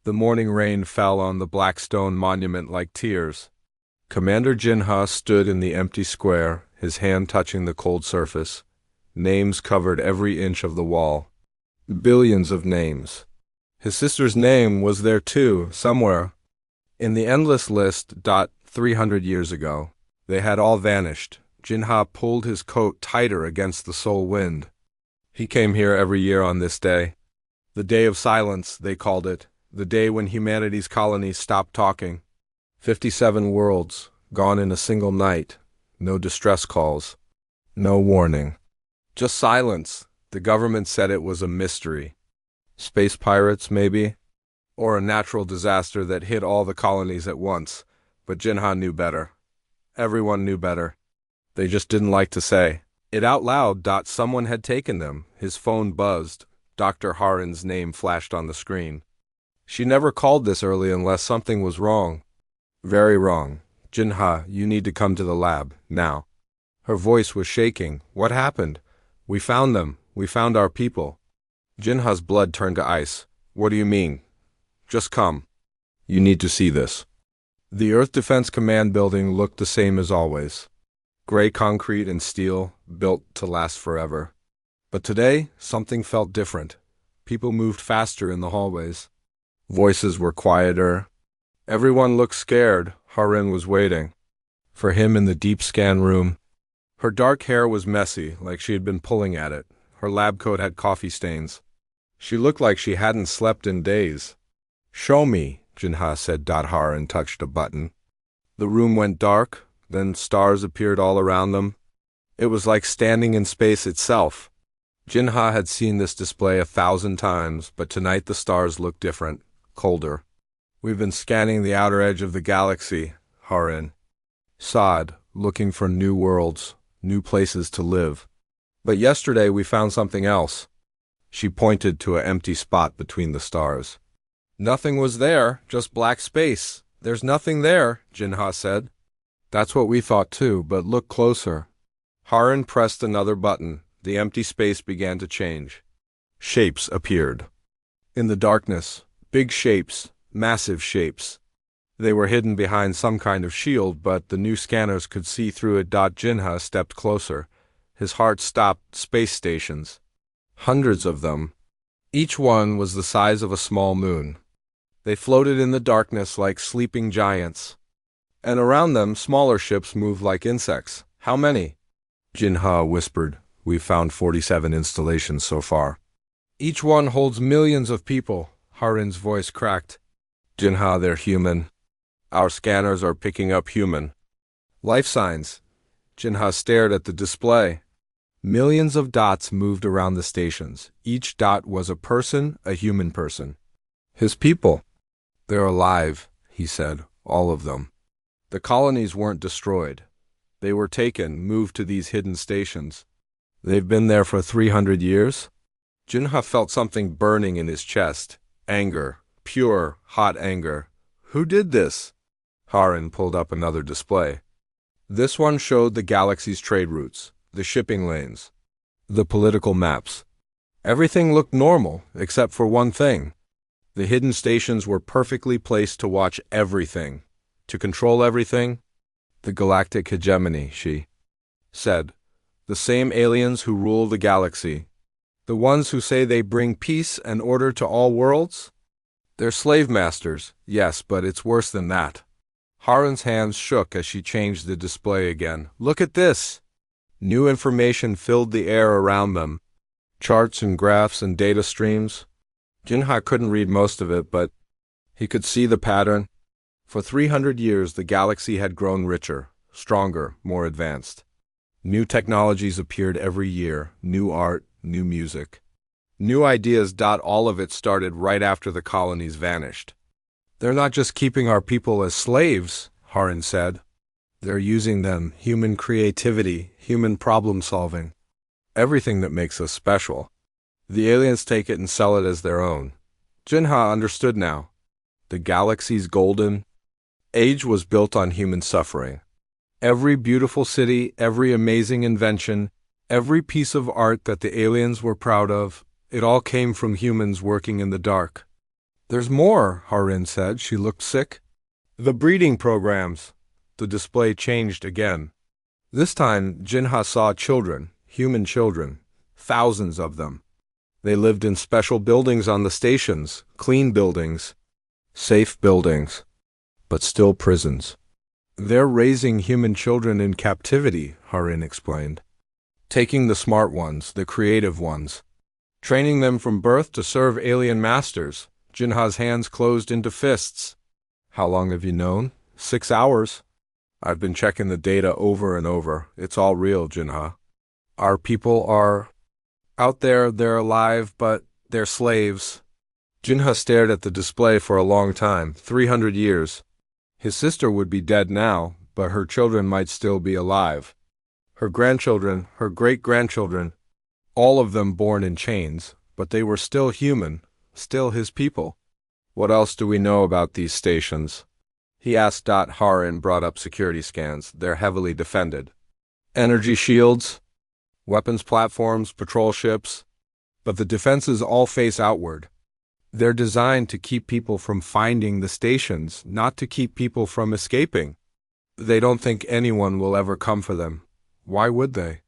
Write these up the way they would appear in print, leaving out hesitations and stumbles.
The morning rain fell on the black stone monument like tears. Commander Jinha stood in the empty square, his hand touching the cold surface. Names covered every inch of the wall. Billions of names. His sister's name was there too, somewhere. In the endless list, 300 years ago. They had all vanished. Jinha pulled his coat tighter against the soul wind. He came here every year on this day. The day of silence, they called it. The day when humanity's colonies stopped talking. 57 worlds, gone in a single night. No distress calls. No warning. Just silence. The government said it was a mystery. Space pirates, maybe? Or a natural disaster that hit all the colonies at once. But Jinha knew better. Everyone knew better. They just didn't like to say it out loud. Someone had taken them. His phone buzzed. Dr. Harin's name flashed on the screen. She never called this early unless something was wrong. Very wrong. Jinha, you need to come to the lab, now. Her voice was shaking. What happened? We found them. We found our people. Jinha's blood turned to ice. What do you mean? Just come. You need to see this. The Earth Defense Command building looked the same as always. Gray concrete and steel, built to last forever. But today, something felt different. People moved faster in the hallways. Voices were quieter. Everyone looked scared. Harin was waiting for him in the deep scan room. Her dark hair was messy, like she had been pulling at it. Her lab coat had coffee stains. She looked like she hadn't slept in days. Show me, Jinha said. Harin touched a button. The room went dark, then stars appeared all around them. It was like standing in space itself. Jinha had seen this display 1,000 times, but tonight the stars looked different, colder. We've been scanning the outer edge of the galaxy, Harin sighed, looking for new worlds, new places to live. But yesterday we found something else. She pointed to an empty spot between the stars. Nothing was there, just black space. There's nothing there, Jinha said. That's what we thought too, but look closer. Harin pressed another button. The empty space began to change. Shapes appeared. In the darkness, big shapes, massive shapes. They were hidden behind some kind of shield, but the new scanners could see through it. Jinha stepped closer. His heart stopped. Space stations. Hundreds of them. Each one was the size of a small moon. They floated in the darkness like sleeping giants. And around them, smaller ships moved like insects. How many? Jinha whispered. We've found 47 installations so far. Each one holds millions of people. Harin's voice cracked. Jinha, they're human. Our scanners are picking up human. Life signs. Jinha stared at the display. Millions of dots moved around the stations. Each dot was a person, a human person. His people. They're alive, he said, all of them. The colonies weren't destroyed. They were taken, moved to these hidden stations. They've been there for 300 years? Jinha felt something burning in his chest. Anger. Pure, hot anger. Who did this? Harin pulled up another display. This one showed the galaxy's trade routes, the shipping lanes, the political maps. Everything looked normal, except for one thing. The hidden stations were perfectly placed to watch everything, to control everything. The galactic hegemony, she said. The same aliens who rule the galaxy. The ones who say they bring peace and order to all worlds? They're slave masters, yes, but it's worse than that. Harin's hands shook as she changed the display again. Look at this! New information filled the air around them. Charts and graphs and data streams. Jinha couldn't read most of it, but he could see the pattern. For 300 years, the galaxy had grown richer, stronger, more advanced. New technologies appeared every year, new art, new music. New ideas. All of it started right after the colonies vanished. They're not just keeping our people as slaves, Harin said. They're using them, human creativity, human problem solving. Everything that makes us special. The aliens take it and sell it as their own. Jinha understood now. The galaxy's golden age was built on human suffering. Every beautiful city, every amazing invention, every piece of art that the aliens were proud of, it all came from humans working in the dark. There's more, Harin said. She looked sick. The breeding programs. The display changed again. This time, Jinha saw children, human children, thousands of them. They lived in special buildings on the stations, clean buildings, safe buildings, but still prisons. They're raising human children in captivity, Harin explained. Taking the smart ones, the creative ones, training them from birth to serve alien masters. Jinha's hands closed into fists. How long have you known? 6 hours. I've been checking the data over and over. It's all real, Jinha. Our people are out there, they're alive, but they're slaves. Jinha stared at the display for a long time, 300 years. His sister would be dead now, but her children might still be alive. Her grandchildren, her great-grandchildren, all of them born in chains, but they were still human, still his people. What else do we know about these stations? He asked. Harin brought up security scans. They're heavily defended. Energy shields, weapons platforms, patrol ships. But the defenses all face outward. They're designed to keep people from finding the stations, not to keep people from escaping. They don't think anyone will ever come for them. Why would they?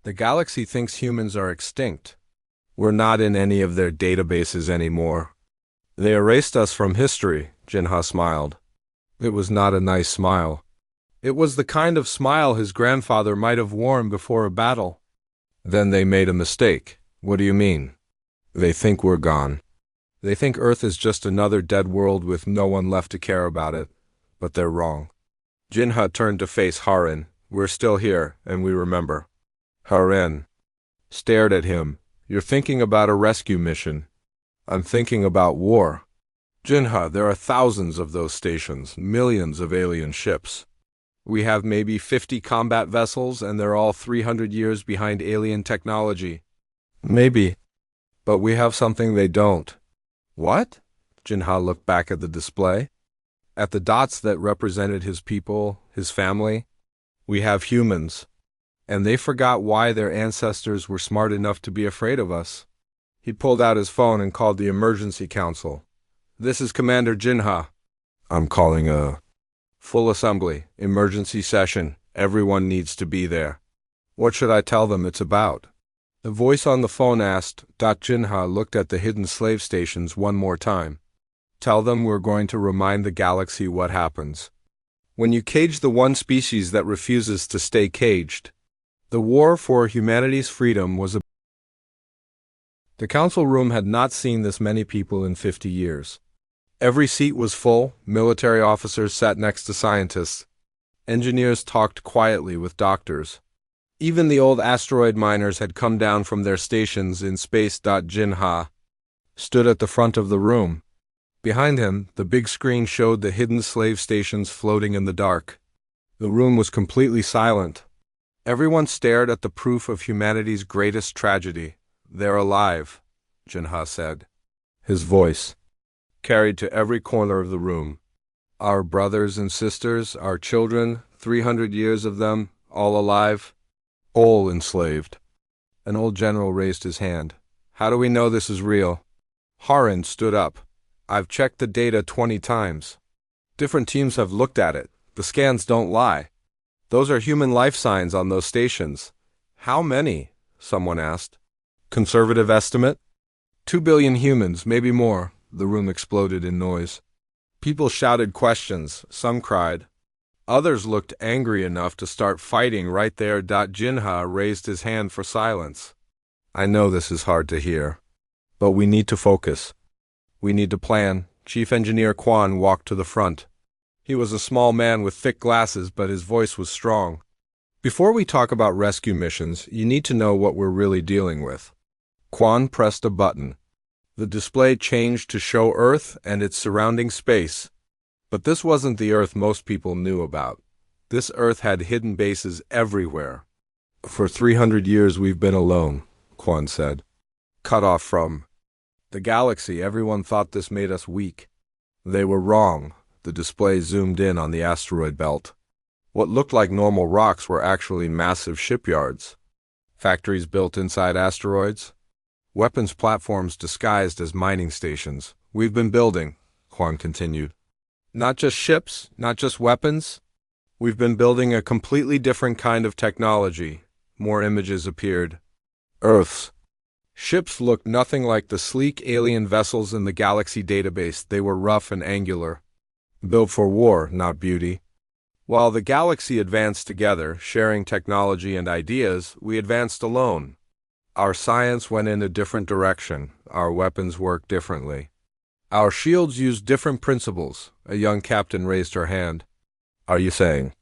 The galaxy thinks humans are extinct. We're not in any of their databases anymore. They erased us from history, Jinha smiled. It was not a nice smile. It was the kind of smile his grandfather might have worn before a battle. Then they made a mistake. What do you mean? They think we're gone. They think Earth is just another dead world with no one left to care about it. But they're wrong. Jinha turned to face Harin. We're still here, and we remember. Harin stared at him. You're thinking about a rescue mission. I'm thinking about war. Jinha, there are thousands of those stations, millions of alien ships. We have maybe 50 combat vessels, and they're all 300 years behind alien technology. Maybe. But we have something they don't. What? Jinha looked back at the display. At the dots that represented his people, his family. We have humans. And they forgot why their ancestors were smart enough to be afraid of us. He pulled out his phone and called the emergency council. This is Commander Jinha. I'm calling a full assembly, emergency session. Everyone needs to be there. What should I tell them it's about? The voice on the phone asked. Jinha looked at the hidden slave stations one more time. Tell them we're going to remind the galaxy what happens when you cage the one species that refuses to stay caged. The war for humanity's freedom was a... The council room had not seen this many people in 50 years. Every seat was full. Military officers sat next to scientists. Engineers talked quietly with doctors. Even the old asteroid miners had come down from their stations in space. Jinha stood at the front of the room. Behind him, the big screen showed the hidden slave stations floating in the dark. The room was completely silent. Everyone stared at the proof of humanity's greatest tragedy. They're alive, Jinha said. His voice carried to every corner of the room. Our brothers and sisters, our children, 300 years of them, all alive, all enslaved. An old general raised his hand. How do we know this is real? Harin stood up. I've checked the data 20 times. Different teams have looked at it. The scans don't lie. Those are human life signs on those stations. How many? Someone asked. Conservative estimate? 2 billion humans, maybe more. The room exploded in noise. People shouted questions. Some cried. Others looked angry enough to start fighting right there. Jinha raised his hand for silence. I know this is hard to hear, but we need to focus. We need to plan. Chief Engineer Quan walked to the front. He was a small man with thick glasses, but his voice was strong. Before we talk about rescue missions, you need to know what we're really dealing with. Quan pressed a button. The display changed to show Earth and its surrounding space. But this wasn't the Earth most people knew about. This Earth had hidden bases everywhere. For 300 years we've been alone, Quan said. Cut off from the galaxy. Everyone thought this made us weak. They were wrong. The display zoomed in on the asteroid belt. What looked like normal rocks were actually massive shipyards. Factories built inside asteroids. Weapons platforms disguised as mining stations. We've been building, Quan continued. Not just ships, not just weapons. We've been building a completely different kind of technology. More images appeared. Earth's ships looked nothing like the sleek alien vessels in the galaxy database. They were rough and angular. Built for war, not beauty. While the galaxy advanced together, sharing technology and ideas, we advanced alone. Our science went in a different direction. Our weapons worked differently. Our shields used different principles. A young captain raised her hand. Are you saying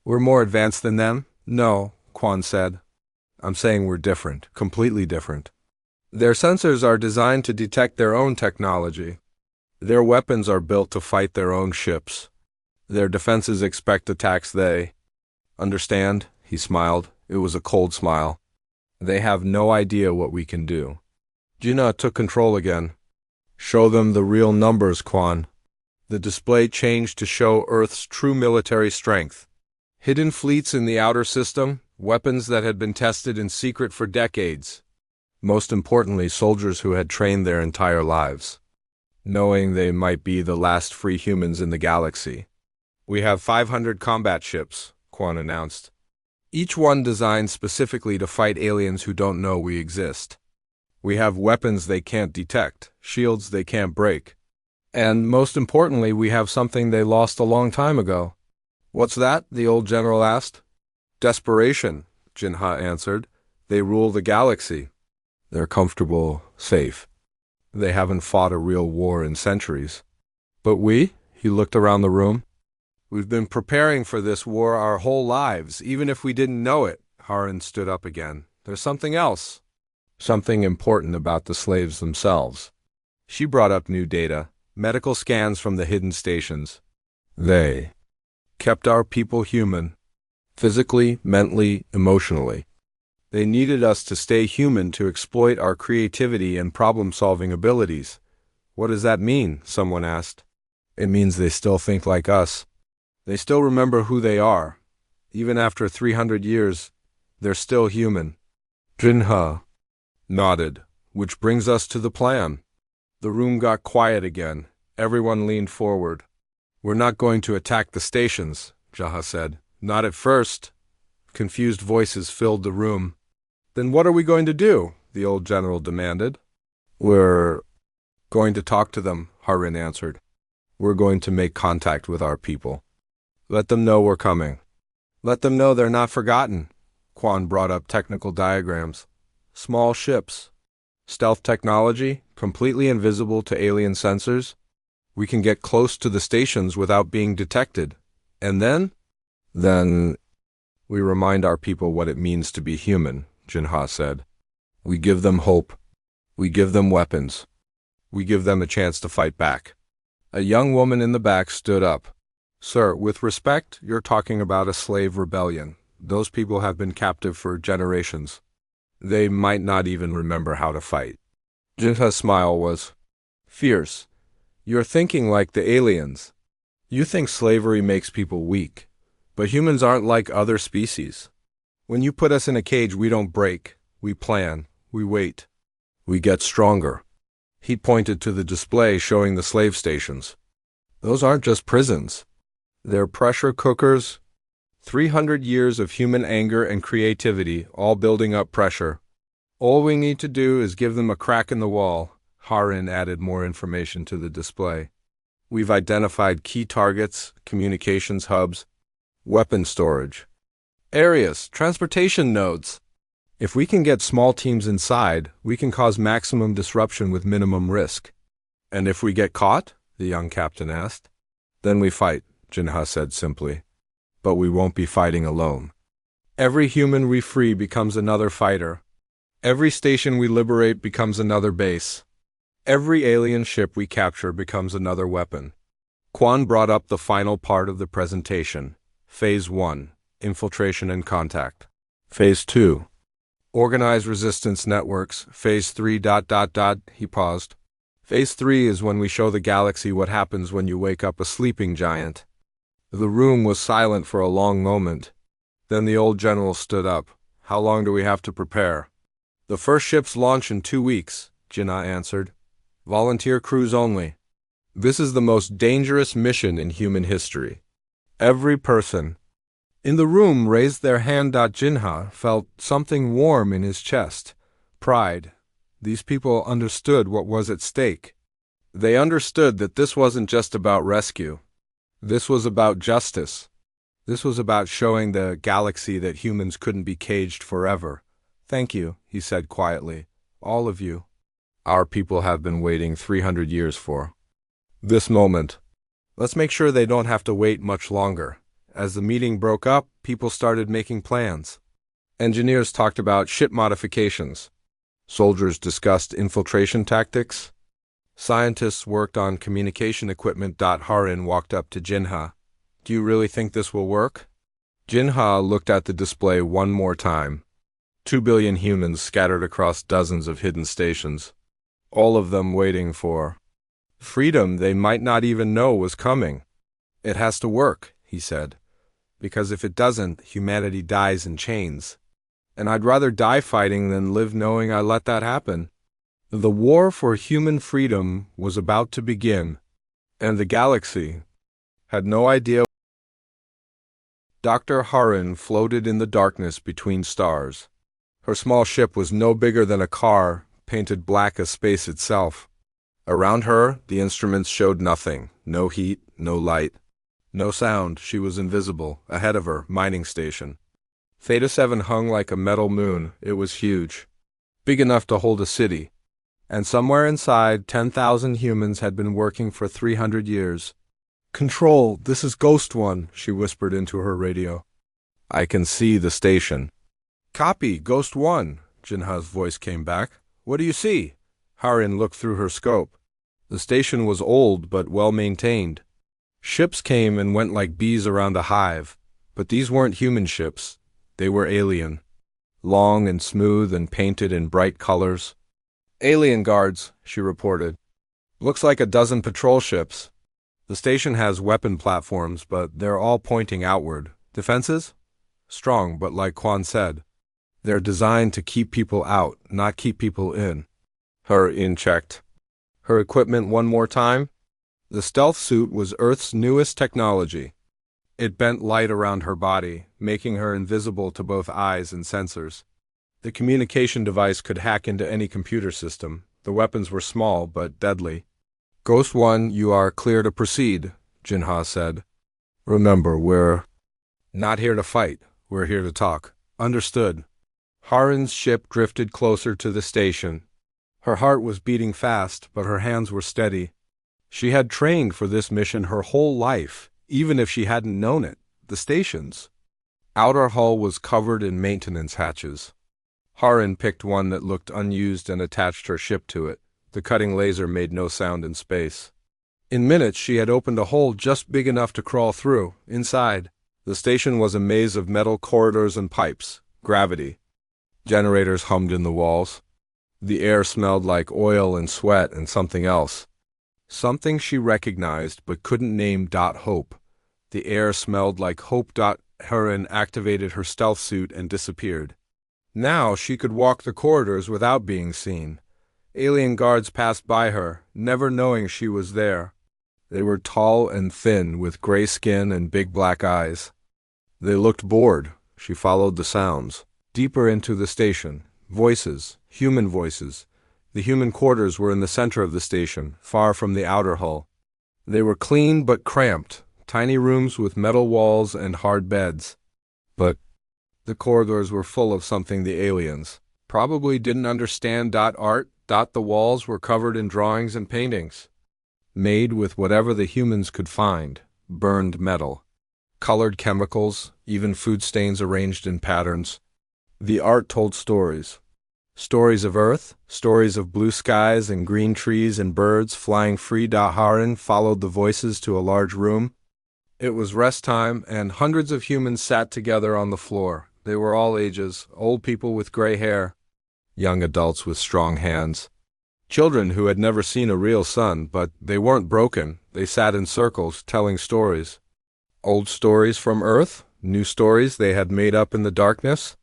we're more advanced than them? No, Quan said. I'm saying we're different, completely different. Their sensors are designed to detect their own technology. Their weapons are built to fight their own ships. Their defenses expect attacks they understand, he smiled. It was a cold smile. They have no idea what we can do. Jinha took control again. Show them the real numbers, Quan. The display changed to show Earth's true military strength. Hidden fleets in the outer system, weapons that had been tested in secret for decades. Most importantly, soldiers who had trained their entire lives, knowing they might be the last free humans in the galaxy. We have 500 combat ships, Quan announced. Each one designed specifically to fight aliens who don't know we exist. We have weapons they can't detect, shields they can't break. And most importantly, we have something they lost a long time ago. What's that? The old general asked. Desperation, Jinha answered. They rule the galaxy. They're comfortable, safe. They haven't fought a real war in centuries. But we? He looked around the room. We've been preparing for this war our whole lives, even if we didn't know it. Haran stood up again. There's something else. Something important about the slaves themselves. She brought up new data, medical scans from the hidden stations. They kept our people human, physically, mentally, emotionally. They needed us to stay human to exploit our creativity and problem-solving abilities. What does that mean? Someone asked. It means they still think like us. They still remember who they are. Even after 300 years, they're still human. Jinha nodded, which brings us to the plan. The room got quiet again. Everyone leaned forward. We're not going to attack the stations, Jaha said. Not at first. Confused voices filled the room. Then what are we going to do? The old general demanded. We're going to talk to them, Haran answered. We're going to make contact with our people. Let them know we're coming. Let them know they're not forgotten. Quan brought up technical diagrams. Small ships. Stealth technology, completely invisible to alien sensors. We can get close to the stations without being detected. And then? Then we remind our people what it means to be human, Jinha said. We give them hope. We give them weapons. We give them a chance to fight back. A young woman in the back stood up. Sir, with respect, you're talking about a slave rebellion. Those people have been captive for generations. They might not even remember how to fight. Jinha's smile was fierce. You're thinking like the aliens. You think slavery makes people weak. But humans aren't like other species. When you put us in a cage, we don't break. We plan. We wait. We get stronger. He pointed to the display showing the slave stations. Those aren't just prisons. They're pressure cookers. 300 years of human anger and creativity, all building up pressure. All we need to do is give them a crack in the wall. Haran added more information to the display. We've identified key targets, communications hubs, weapon storage, areas, transportation nodes. If we can get small teams inside, we can cause maximum disruption with minimum risk. And if we get caught? The young captain asked. Then we fight, Jinha said simply. But we won't be fighting alone. Every human we free becomes another fighter. Every station we liberate becomes another base. Every alien ship we capture becomes another weapon. Quan brought up the final part of the presentation. Phase 1, infiltration and contact. Phase 2, organize resistance networks. Phase 3, ... He paused. Phase 3 is when we show the galaxy what happens when you wake up a sleeping giant. The room was silent for a long moment. Then the old general stood up. How long do we have to prepare? The first ships launch in 2 weeks, Jinha answered. Volunteer crews only. This is the most dangerous mission in human history. Every person in the room raised their hand. Jinha felt something warm in his chest. Pride. These people understood what was at stake. They understood that this wasn't just about rescue. This was about justice. This was about showing the galaxy that humans couldn't be caged forever. "Thank you," he said quietly. "All of you. Our people have been waiting 300 years for this moment. Let's make sure they don't have to wait much longer." As the meeting broke up, people started making plans. Engineers talked about ship modifications. Soldiers discussed infiltration tactics. Scientists worked on communication equipment. Harin walked up to Jinha. "Do you really think this will work?" Jinha looked at the display one more time. 2 billion humans scattered across dozens of hidden stations, all of them waiting for freedom they might not even know was coming. "It has to work," he said, "because if it doesn't, humanity dies in chains. And I'd rather die fighting than live knowing I let that happen." The war for human freedom was about to begin, and the galaxy had no idea. Dr. Harin floated in the darkness between stars. Her small ship was no bigger than a car, painted black as space itself. Around her, the instruments showed nothing. No heat, no light, no sound. She was invisible. Ahead of her, mining station. Theta 7 hung like a metal moon. It was huge, big enough to hold a city. And somewhere inside, 10,000 humans had been working for 300 years. "Control, this is Ghost One," she whispered into her radio. "I can see the station." "Copy, Ghost One," Jinha's voice came back. "What do you see?" Harin looked through her scope. The station was old but well-maintained. Ships came and went like bees around a hive, but these weren't human ships. They were alien. Long and smooth and painted in bright colors. "Alien guards," she reported. "Looks like a dozen patrol ships. The station has weapon platforms, but they're all pointing outward. Defenses? Strong, but like Quan said, they're designed to keep people out, not keep people in." Her checked her equipment one more time. The stealth suit was Earth's newest technology. It bent light around her body, making her invisible to both eyes and sensors. The communication device could hack into any computer system. The weapons were small but deadly. "Ghost One, you are clear to proceed," Jinha said. "Remember, we're not here to fight. We're here to talk." "Understood." Harin's ship drifted closer to the station. Her heart was beating fast, but her hands were steady. She had trained for this mission her whole life, even if she hadn't known it. The station's outer hull was covered in maintenance hatches. Harin picked one that looked unused and attached her ship to it. The cutting laser made no sound in space. In minutes, she had opened a hole just big enough to crawl through. Inside, the station was a maze of metal corridors and pipes. Gravity. Generators hummed in the walls. The air smelled like oil and sweat and something else. Something she recognized but couldn't name. Hope. The air smelled like hope. Harin activated her stealth suit and disappeared. Now she could walk the corridors without being seen. Alien guards passed by her, never knowing she was there. They were tall and thin, with gray skin and big black eyes. They looked bored. She followed the sounds. Deeper into the station. Voices. Human voices. The human quarters were in the center of the station, far from the outer hull. They were clean but cramped, tiny rooms with metal walls and hard beds. But the corridors were full of something the aliens probably didn't understand. Art. The walls were covered in drawings and paintings, made with whatever the humans could find. Burned metal, colored chemicals, even food stains arranged in patterns. The art told stories. Stories of Earth, stories of blue skies and green trees and birds flying free. Harin followed the voices to a large room. It was rest time, and hundreds of humans sat together on the floor. They were all ages, old people with gray hair, young adults with strong hands, children who had never seen a real sun, but they weren't broken. They sat in circles, telling stories. Old stories from Earth, new stories they had made up in the darkness.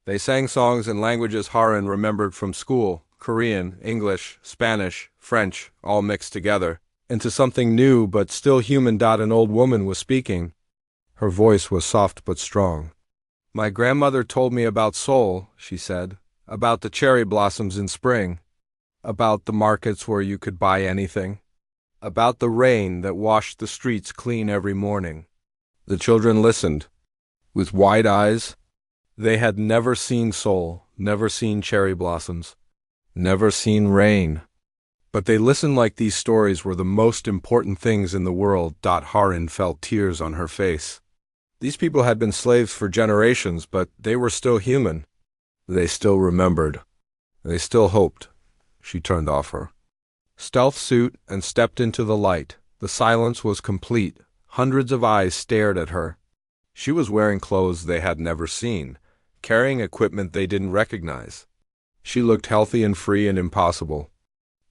They sang songs in languages Harin remembered from school, Korean, English, Spanish, French, all mixed together, into something new but still human. An old woman was speaking. Her voice was soft but strong. My grandmother told me about Seoul, she said, about the cherry blossoms in spring, about the markets where you could buy anything, about the rain that washed the streets clean every morning. The children listened, with wide eyes. They had never seen Seoul, never seen cherry blossoms, never seen rain. But they listened like these stories were the most important things in the world. Harin felt tears on her face. These people had been slaves for generations, but they were still human. They still remembered. They still hoped. She turned off her stealth suit and stepped into the light. The silence was complete. Hundreds of eyes stared at her. She was wearing clothes they had never seen, carrying equipment they didn't recognize. She looked healthy and free and impossible.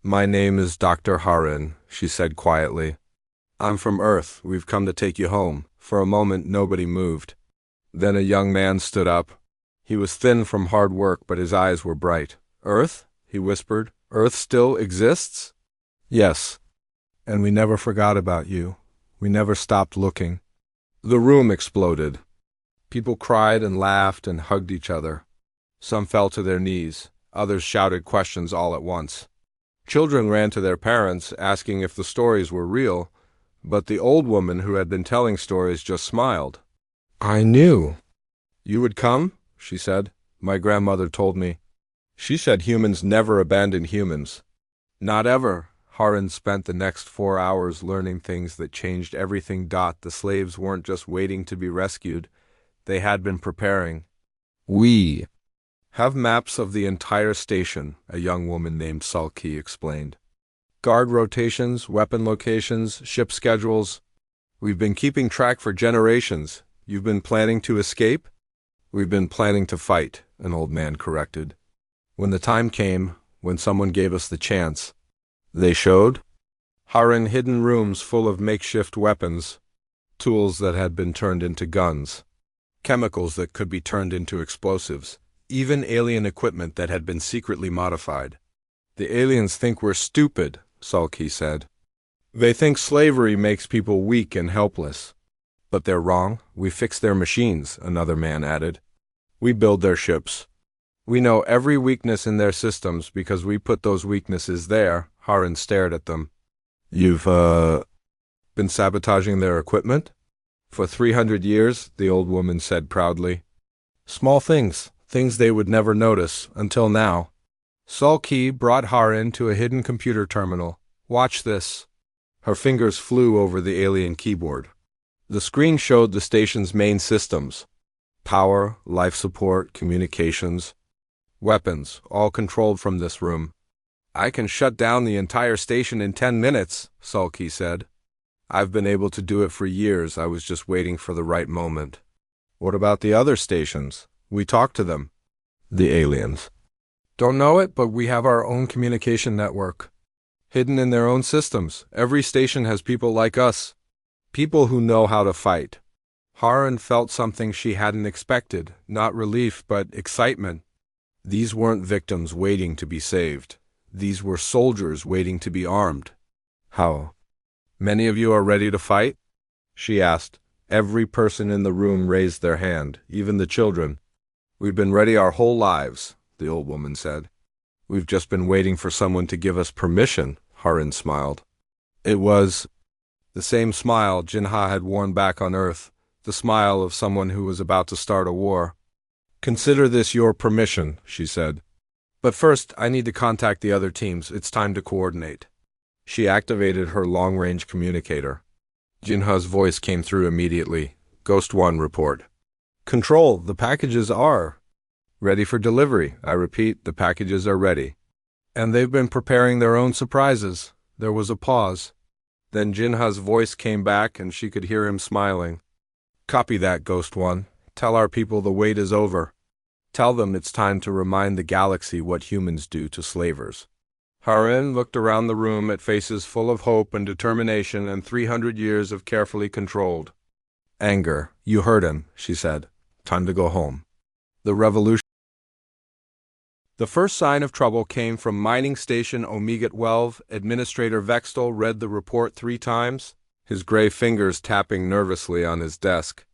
My name is Dr. Harin, she said quietly. I'm from Earth. We've come to take you home. For a moment, nobody moved. Then a young man stood up. He was thin from hard work, but his eyes were bright. Earth? He whispered. Earth still exists? Yes. And we never forgot about you. We never stopped looking. The room exploded. People cried and laughed and hugged each other. Some fell to their knees. Others shouted questions all at once. Children ran to their parents, asking if the stories were real, but the old woman who had been telling stories just smiled. I knew. You would come? She said. My grandmother told me. She said humans never abandon humans. Not ever. Harin spent the next 4 hours learning things that changed everything. The slaves weren't just waiting to be rescued. They had been preparing. We have maps of the entire station, a young woman named Sulki explained. Guard rotations, weapon locations, ship schedules. We've been keeping track for generations. You've been planning to escape? We've been planning to fight, an old man corrected. When the time came, when someone gave us the chance, they showed Harin hidden rooms full of makeshift weapons, tools that had been turned into guns, chemicals that could be turned into explosives, even alien equipment that had been secretly modified. The aliens think we're stupid, Sulki said. They think slavery makes people weak and helpless. But they're wrong. We fix their machines, another man added. We build their ships. We know every weakness in their systems because we put those weaknesses there. Harin stared at them. You've, been sabotaging their equipment? For 300 years, the old woman said proudly. Small things, things they would never notice, until now. Sulki brought Harin to a hidden computer terminal. Watch this. Her fingers flew over the alien keyboard. The screen showed the station's main systems. Power, life support, communications, weapons, all controlled from this room. I can shut down the entire station in 10 minutes, Sulki said. I've been able to do it for years. I was just waiting for the right moment. What about the other stations? We talked to them. The aliens. Don't know it, but we have our own communication network. Hidden in their own systems. Every station has people like us. People who know how to fight. Harin felt something she hadn't expected. Not relief, but excitement. These weren't victims waiting to be saved. These were soldiers waiting to be armed. How? Many of you are ready to fight? She asked. Every person in the room raised their hand, even the children. We've been ready our whole lives, the old woman said. We've just been waiting for someone to give us permission, Harin smiled. It was the same smile Jinha had worn back on Earth, the smile of someone who was about to start a war. Consider this your permission, she said. But first, I need to contact the other teams. It's time to coordinate. She activated her long-range communicator. Jinha's voice came through immediately. Ghost 1 report. Control, the packages are ready for delivery. I repeat, the packages are ready. And they've been preparing their own surprises. There was a pause. Then Jinha's voice came back and she could hear him smiling. Copy that, Ghost 1. Tell our people the wait is over. Tell them it's time to remind the galaxy what humans do to slavers. Harin looked around the room at faces full of hope and determination and 300 years of carefully controlled anger. You heard him, she said. Time to go home. The revolution The first sign of trouble came from mining station Omega-12. Administrator Vextel read the report 3 times, his gray fingers tapping nervously on his desk.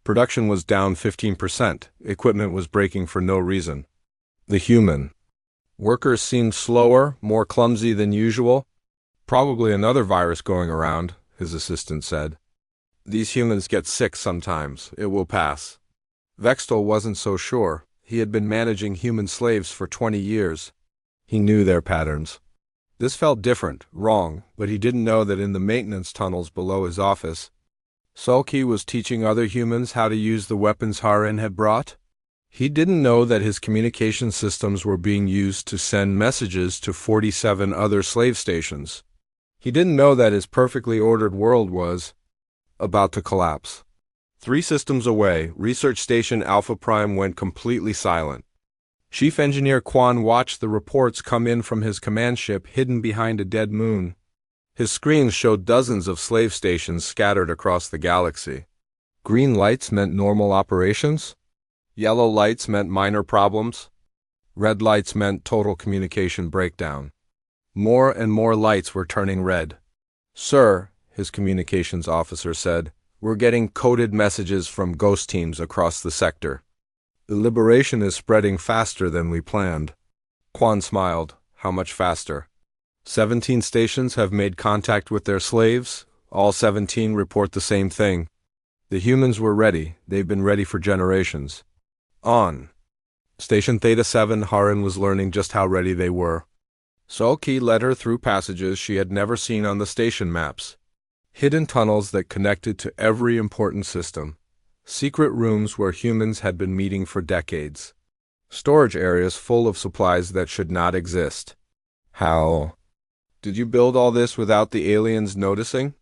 Production was down 15%. Equipment was breaking for no reason. The human. Workers seemed slower, more clumsy than usual. Probably another virus going around, his assistant said. These humans get sick sometimes. It will pass. Vextel wasn't so sure. He had been managing human slaves for 20 years. He knew their patterns. This felt different, wrong, but he didn't know that in the maintenance tunnels below his office, Sulky was teaching other humans how to use the weapons Harin had brought. He didn't know that his communication systems were being used to send messages to 47 other slave stations. He didn't know that his perfectly ordered world was about to collapse. 3 systems away, Research Station Alpha Prime went completely silent. Chief Engineer Quan watched the reports come in from his command ship hidden behind a dead moon. His screens showed dozens of slave stations scattered across the galaxy. Green lights meant normal operations. Yellow lights meant minor problems. Red lights meant total communication breakdown. More and more lights were turning red. "Sir," his communications officer said, "we're getting coded messages from ghost teams across the sector. The liberation is spreading faster than we planned." Quan smiled. "How much faster?" 17 stations have made contact with their slaves. All 17 report the same thing. The humans were ready. They've been ready for generations. On Station Theta 7, Harin was learning just how ready they were. Sulky led her through passages she had never seen on the station maps. Hidden tunnels that connected to every important system. Secret rooms where humans had been meeting for decades. Storage areas full of supplies that should not exist. "How did you build all this without the aliens noticing?"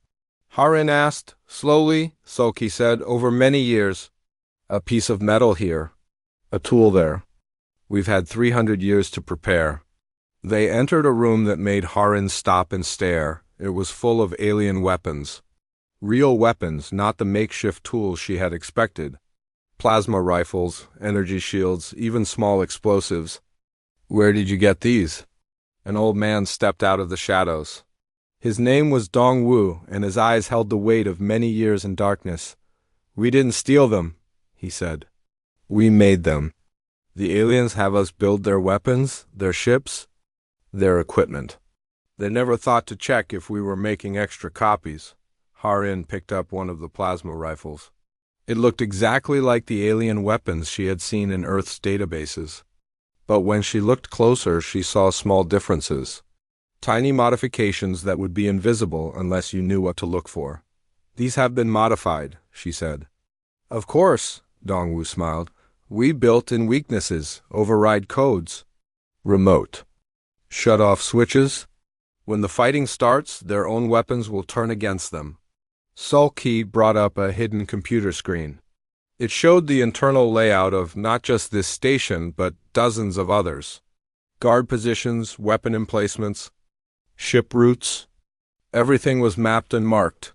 Harin asked. "Slowly," Sulky said, "over many years. A piece of metal here. A tool there. We've had 300 years to prepare." They entered a room that made Harin stop and stare. It was full of alien weapons. Real weapons, not the makeshift tools she had expected. Plasma rifles, energy shields, even small explosives. "Where did you get these?" An old man stepped out of the shadows. His name was Dong Wu, and his eyes held the weight of many years in darkness. "We didn't steal them," he said. "We made them. The aliens have us build their weapons, their ships, their equipment. They never thought to check if we were making extra copies." Harin picked up one of the plasma rifles. It looked exactly like the alien weapons she had seen in Earth's databases. But when she looked closer, she saw small differences. Tiny modifications that would be invisible unless you knew what to look for. "These have been modified," she said. "Of course," Dongwu smiled. "We built in weaknesses, override codes. Remote. Shut off switches. When the fighting starts, their own weapons will turn against them." Sulky brought up a hidden computer screen. It showed the internal layout of not just this station, but dozens of others. Guard positions, weapon emplacements, ship routes. Everything was mapped and marked.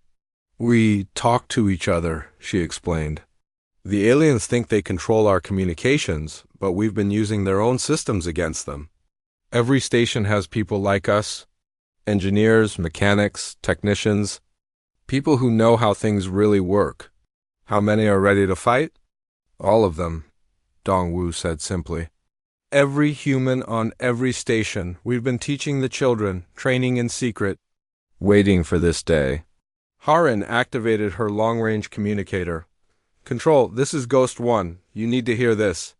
"We talk to each other," she explained. "The aliens think they control our communications, but we've been using their own systems against them. Every station has people like us. Engineers, mechanics, technicians. People who know how things really work. How many are ready to fight?" "All of them," Dongwu said simply. "Every human on every station. We've been teaching the children, training in secret, waiting for this day." Harin activated her long-range communicator. "Control, this is Ghost 1. You need to hear this."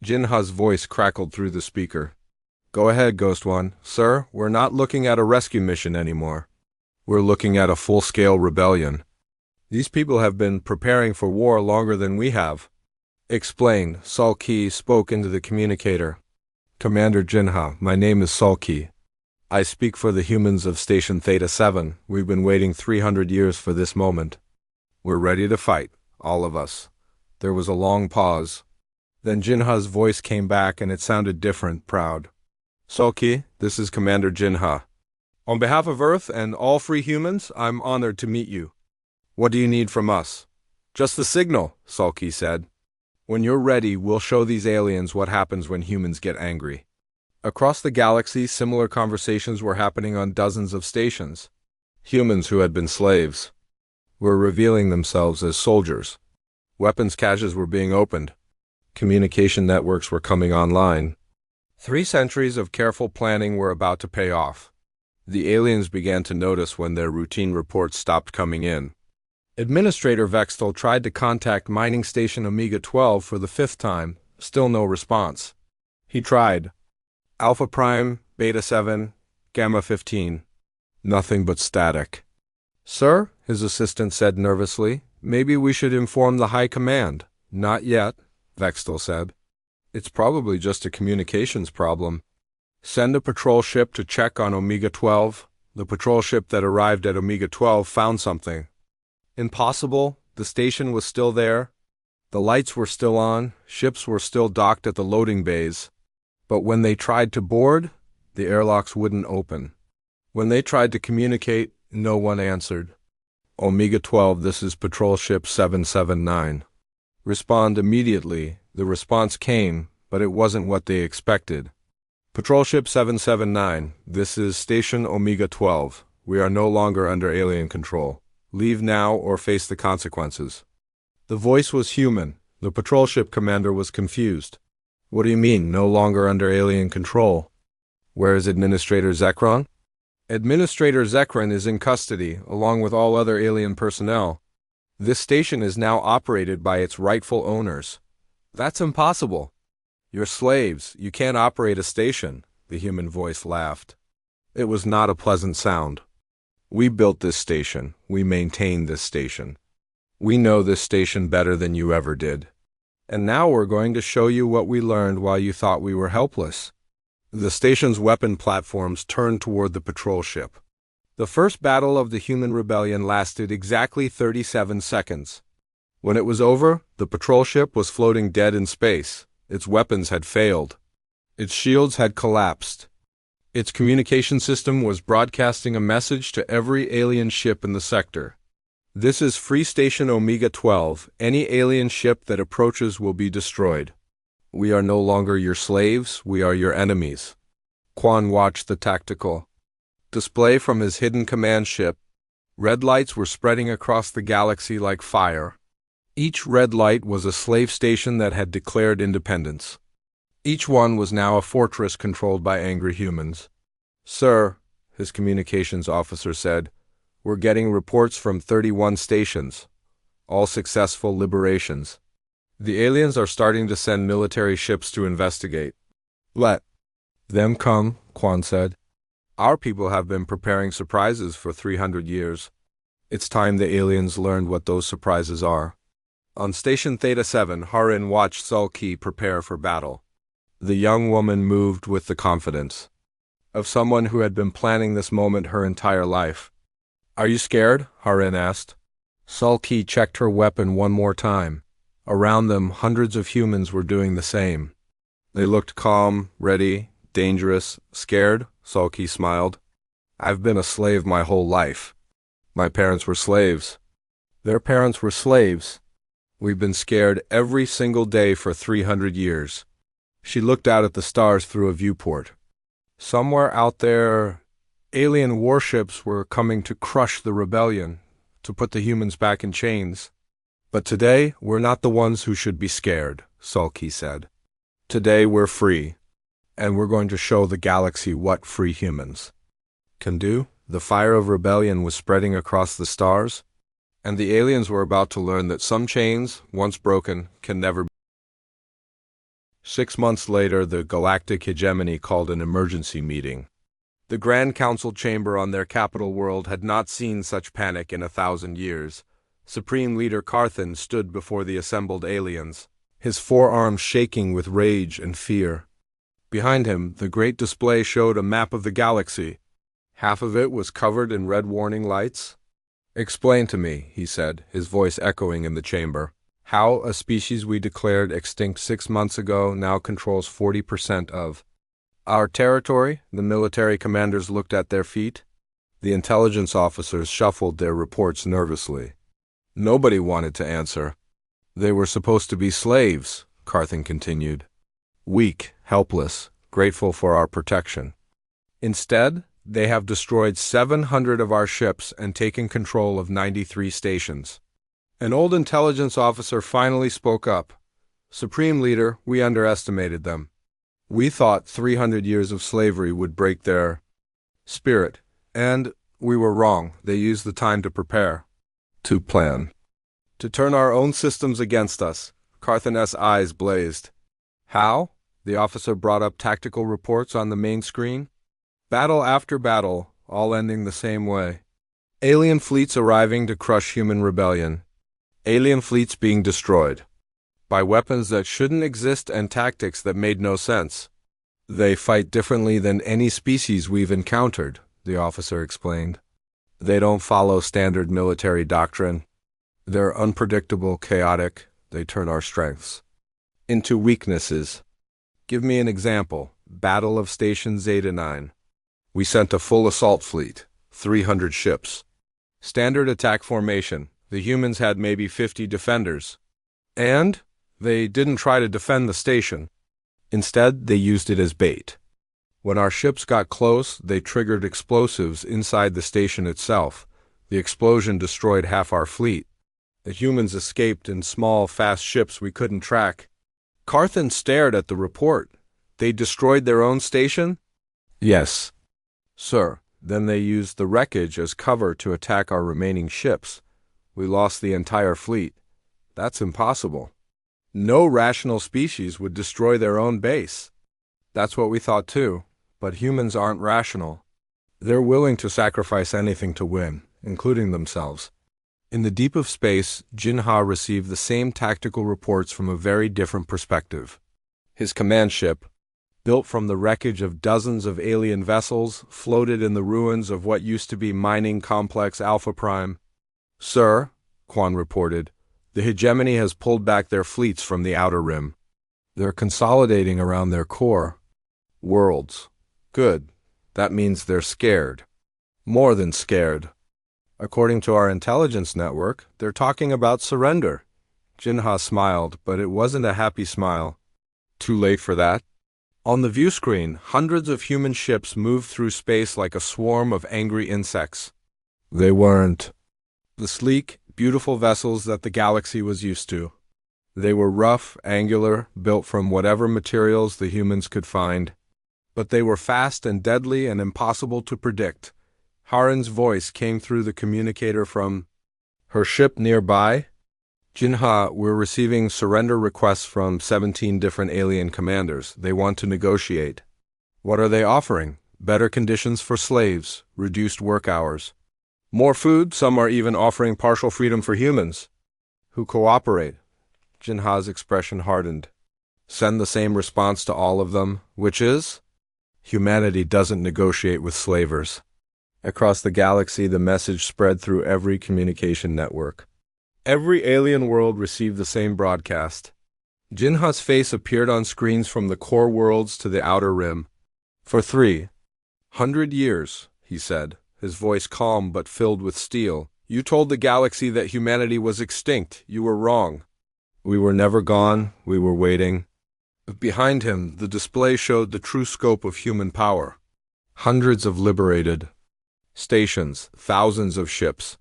Jinha's voice crackled through the speaker. "Go ahead, Ghost 1. Sir, we're not looking at a rescue mission anymore. We're looking at a full-scale rebellion. These people have been preparing for war longer than we have." "Explain." Sulky spoke into the communicator. "Commander Jinha, my name is Sulky. I speak for the humans of Station Theta 7. We've been waiting 300 years for this moment. We're ready to fight, all of us." There was a long pause. Then Jinha's voice came back, and it sounded different, proud. "Sulky, this is Commander Jinha. On behalf of Earth and all free humans, I'm honored to meet you. What do you need from us?" "Just the signal," Sulky said. "When you're ready, we'll show these aliens what happens when humans get angry." Across the galaxy, similar conversations were happening on dozens of stations. Humans who had been slaves were revealing themselves as soldiers. Weapons caches were being opened. Communication networks were coming online. 3 centuries of careful planning were about to pay off. The aliens began to notice when their routine reports stopped coming in. Administrator Vextel tried to contact mining station Omega-12 for the 5th time, still no response. He tried Alpha Prime, Beta 7, Gamma 15. Nothing but static. "Sir," his assistant said nervously, "maybe we should inform the High Command." "Not yet," Vextel said. "It's probably just a communications problem. Send a patrol ship to check on Omega-12. The patrol ship that arrived at Omega-12 found something." Impossible. The station was still there. The lights were still on. Ships were still docked at the loading bays. But when they tried to board, the airlocks wouldn't open. When they tried to communicate, no one answered. "Omega-12, this is Patrol Ship 779. Respond immediately." The response came, but it wasn't what they expected. "Patrol Ship 779, this is Station Omega-12. We are no longer under alien control. Leave now or face the consequences." The voice was human. The patrol ship commander was confused. "What do you mean, no longer under alien control? Where is Administrator Zekron?" "Administrator Zekron is in custody, along with all other alien personnel. This station is now operated by its rightful owners." "That's impossible." "You're slaves. You can't operate a station," the human voice laughed. It was not a pleasant sound. "We built this station. We maintain this station. We know this station better than you ever did. And now we're going to show you what we learned while you thought we were helpless." The station's weapon platforms turned toward the patrol ship. The first battle of the human rebellion lasted exactly 37 seconds. When it was over, the patrol ship was floating dead in space. Its weapons had failed. Its shields had collapsed. Its communication system was broadcasting a message to every alien ship in the sector. "This is Free Station Omega-12. Any alien ship that approaches will be destroyed. We are no longer your slaves, we are your enemies." Quan watched the tactical display from his hidden command ship. Red lights were spreading across the galaxy like fire. Each red light was a slave station that had declared independence. Each one was now a fortress controlled by angry humans. "Sir," his communications officer said, "we're getting reports from 31 stations. All successful liberations. The aliens are starting to send military ships to investigate." "Let them come," Quan said. "Our people have been preparing surprises for 300 years. It's time the aliens learned what those surprises are." On Station Theta 7, Harin watched Sulki prepare for battle. The young woman moved with the confidence of someone who had been planning this moment her entire life. "Are you scared?" Harin asked. Sulki checked her weapon one more time. Around them, hundreds of humans were doing the same. They looked calm, ready, dangerous. "Scared?" Sulki smiled. "I've been a slave my whole life. My parents were slaves. Their parents were slaves. We've been scared every single day for 300 years. She looked out at the stars through a viewport. Somewhere out there, alien warships were coming to crush the rebellion, to put the humans back in chains. But today, we're not the ones who should be scared, Sulki said. Today, we're free, and we're going to show the galaxy what free humans can do." The fire of rebellion was spreading across the stars, and the aliens were about to learn that some chains, once broken, can never be. 6 months later, the galactic hegemony called an emergency meeting. The Grand Council chamber on their capital world had not seen such panic in 1,000 years. Supreme Leader Carthan stood before the assembled aliens, his forearms shaking with rage and fear. Behind him, the great display showed a map of the galaxy. Half of it was covered in red warning lights. "Explain to me," he said, his voice echoing in the chamber, "how a species we declared extinct 6 months ago now controls 40% of our territory." The military commanders looked at their feet. The intelligence officers shuffled their reports nervously. Nobody wanted to answer. They were supposed to be slaves, Carthan continued. Weak, helpless, grateful for our protection. Instead, they have destroyed 700 of our ships and taken control of 93 stations. An old intelligence officer finally spoke up. Supreme Leader, we underestimated them. We thought 300 years of slavery would break their spirit, and we were wrong. They used the time to prepare, to plan, to turn our own systems against us. Carthan's eyes blazed. How? The officer brought up tactical reports on the main screen. Battle after battle, all ending the same way. Alien fleets arriving to crush human rebellion. Alien fleets being destroyed by weapons that shouldn't exist and tactics that made no sense. They fight differently than any species we've encountered, the officer explained. They don't follow standard military doctrine. They're unpredictable, chaotic. They turn our strengths into weaknesses. Give me an example. Battle of Station Zeta 9. We sent a full assault fleet, 300 ships. Standard attack formation. The humans had maybe 50 defenders. And they didn't try to defend the station. Instead, they used it as bait. When our ships got close, they triggered explosives inside the station itself. The explosion destroyed half our fleet. The humans escaped in small, fast ships we couldn't track. Carthan stared at the report. They destroyed their own station? Yes, sir. Then they used the wreckage as cover to attack our remaining ships. We lost the entire fleet. That's impossible. No rational species would destroy their own base. That's what we thought too, but humans aren't rational. They're willing to sacrifice anything to win, including themselves. In the deep of space, Jinha received the same tactical reports from a very different perspective. His command ship, built from the wreckage of dozens of alien vessels, floated in the ruins of what used to be mining complex Alpha Prime. Sir, Quan reported, the hegemony has pulled back their fleets from the outer rim. They're consolidating around their core worlds. Good. That means they're scared. More than scared. According to our intelligence network, they're talking about surrender. Jinha smiled, but it wasn't a happy smile. Too late for that. On the view screen, hundreds of human ships moved through space like a swarm of angry insects. They weren't the sleek, beautiful vessels that the galaxy was used to. They were rough, angular, built from whatever materials the humans could find. But they were fast and deadly and impossible to predict. Haren's voice came through the communicator from her ship nearby. Jinha, we're receiving surrender requests from 17 different alien commanders. They want to negotiate. What are they offering? Better conditions for slaves, reduced work hours. More food, some are even offering partial freedom for humans who cooperate. Jinha's expression hardened. Send the same response to all of them, which is? Humanity doesn't negotiate with slavers. Across the galaxy, the message spread through every communication network. Every alien world received the same broadcast. Jinha's face appeared on screens from the core worlds to the outer rim. For 300 years, he said, his voice calm but filled with steel. You told the galaxy that humanity was extinct. You were wrong. We were never gone. We were waiting. Behind him, the display showed the true scope of human power. Hundreds of liberated stations, thousands of ships.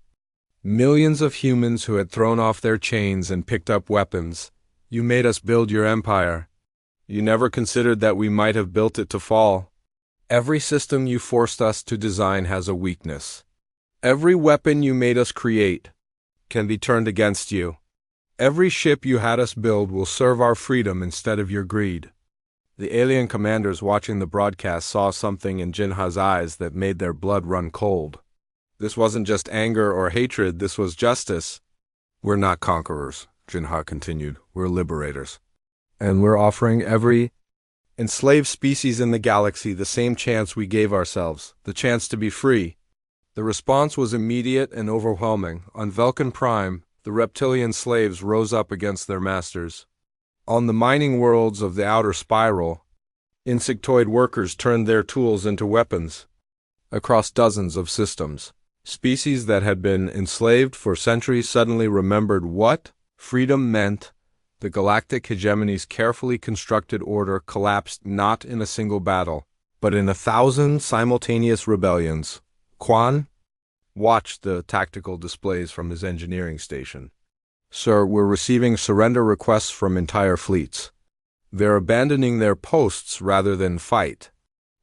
Millions of humans who had thrown off their chains and picked up weapons. You made us build your empire. You never considered that we might have built it to fall. Every system you forced us to design has a weakness. Every weapon you made us create can be turned against you. Every ship you had us build will serve our freedom instead of your greed. The alien commanders watching the broadcast saw something in Jinha's eyes that made their blood run cold. This wasn't just anger or hatred, this was justice. We're not conquerors, Jinha continued. We're liberators. And we're offering every enslaved species in the galaxy the same chance we gave ourselves, the chance to be free. The response was immediate and overwhelming. On Vulcan Prime, the reptilian slaves rose up against their masters. On the mining worlds of the outer spiral, insectoid workers turned their tools into weapons. Across dozens of systems, species that had been enslaved for centuries suddenly remembered what freedom meant The galactic hegemony's carefully constructed order collapsed not in a single battle, but in 1,000 simultaneous rebellions. Quan watched the tactical displays from his engineering station. Sir, we're receiving surrender requests from entire fleets. They're abandoning their posts rather than fight.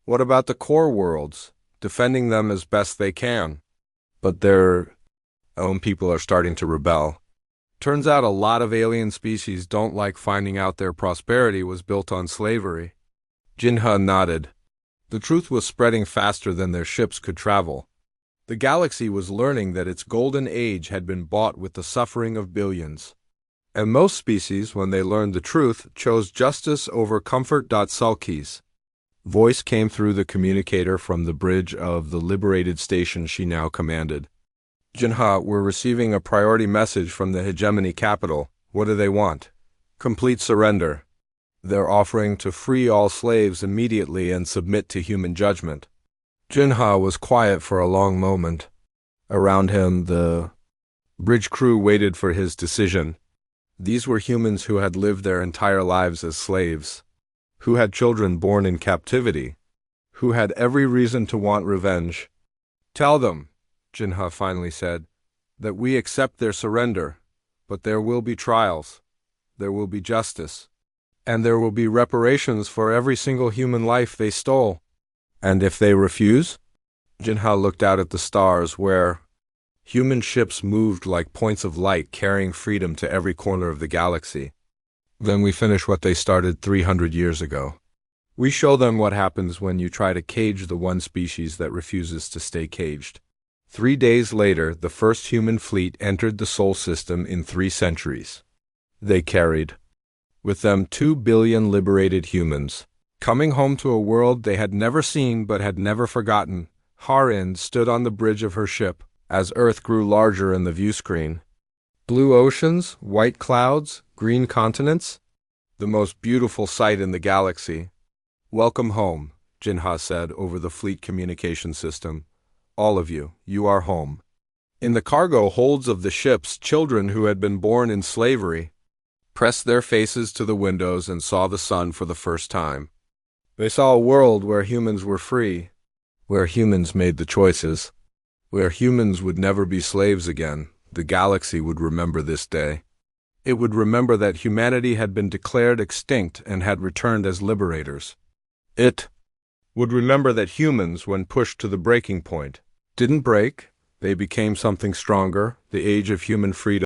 What about the core worlds? Defending them as best they can. But their own people are starting to rebel. Turns out a lot of alien species don't like finding out their prosperity was built on slavery. Jinha nodded. The truth was spreading faster than their ships could travel. The galaxy was learning that its golden age had been bought with the suffering of billions. And most species, when they learned the truth, chose justice over comfort. Sulkies. Voice came through the communicator from the bridge of the liberated station she now commanded. Jinha, we're receiving a priority message from the hegemony capital. What do they want? Complete surrender. They're offering to free all slaves immediately and submit to human judgment. Jinha was quiet for a long moment. Around him, the bridge crew waited for his decision. These were humans who had lived their entire lives as slaves, who had children born in captivity, who had every reason to want revenge. Tell them, Jinha finally said, that we accept their surrender, but there will be trials, there will be justice, and there will be reparations for every single human life they stole. And if they refuse? Jinha looked out at the stars where human ships moved like points of light carrying freedom to every corner of the galaxy. Then we finish what they started 300 years ago. We show them what happens when you try to cage the one species that refuses to stay caged. 3 days later, the first human fleet entered the Sol system in 3 centuries. They carried with them 2 billion liberated humans. Coming home to a world they had never seen but had never forgotten, Harin stood on the bridge of her ship as Earth grew larger in the view screen. Blue oceans, white clouds, green continents, the most beautiful sight in the galaxy. Welcome home, Jinha said over the fleet communication system. All of you, you are home. In the cargo holds of the ships, children who had been born in slavery pressed their faces to the windows and saw the sun for the first time. They saw a world where humans were free, where humans made the choices, where humans would never be slaves again. The galaxy would remember this day. It would remember that humanity had been declared extinct and had returned as liberators. It would remember that humans, when pushed to the breaking point, didn't break. They became something stronger. The age of human freedom